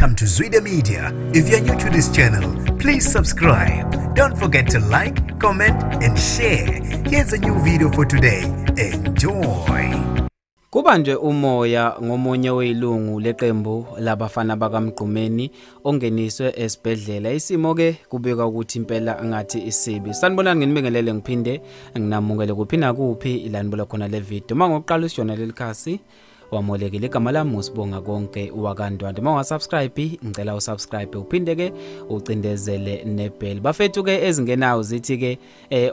Welcome to Zwide Media. If you're new to this channel, please subscribe. Don't forget to like, comment and share. Here's a new video for today. Enjoy. Kubanjwe umoya ngomunye oyilungu leqembu labafana bakaMgqumeni ongeniswe esibhedlela. Isimo ke kubika ukuthi impela ngathi isibi. Sanibonani nginibingelele ngiphinde nginamukele kuphina kuphi ilanibula khona le video. Mangoqala usijona lelikhasi wamolekile igama lami usibonga konke wakandwande. Mawasubscribe ngicela usubscribe uphinde ke ucindezele nebell. Bafethu ke ezingenayo zithi ke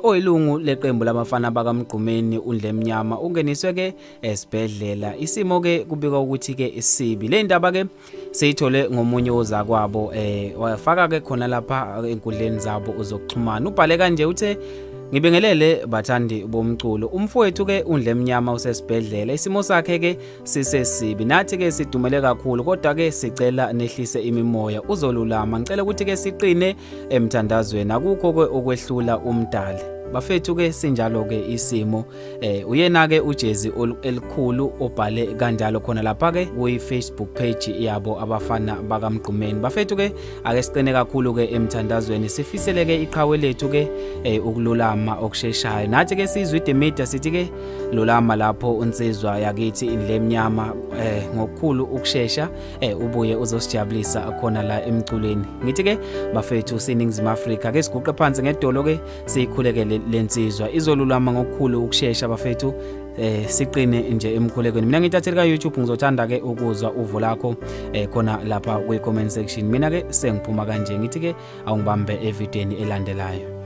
oyilungu leqembu labafana bakaMgqumeni uNdlemnyama ungeniswe ke esibhedlela. Isimo ke kubika ukuthi ke isibi. Le ndaba ke seyithole ngomunye oza kwabo wafaka ke khona lapha enkundleni zabo uzokuxhumana. Ubhale kanje uthe ngibingelele bathandi bomculo. Umfowethu ke uNdlemnyama usesibhedlela. Isimo sakhe ke sisesibi. Nathi ke sidumele kakhulu kodwa ke sicela nehlise imimoya uzolulama. Ngicela ukuthi ke siqine emthandazweni. Akukho ke okwehlula umdali. Bafethu ke sinjalo ke isimo uyena ke uJezi elikhulu obhale kanjalo khona lapha ke ku Facebook page yabo abafana bakaMgqumeni. Bafethu ke ake siqine kakhulu ke emthandazweni sifisele ke iqhawe lethu ke ukululama okusheshayo. Nathi ke sizwide media sithi ke lulama lapho unsizwa yakithi iNdlemnyama ngokukhulu ukushesha ubuye uzosijabulisa khona la emculweni. Ngithi ke bafethu siningizimu Afrika ke siguqe phansi ngedolo ke sikhulekele lensizwa izolulama ngokukhulu ukushesha bafethu siqine nje emkhulekweni. Mina ngithathele ka YouTube ngizothanda ke ukuzwa uvo lakho khona lapha kwi comment section. Mina ke sengiphuma kanje ngithi ke awungibambe evidweni elandelayo.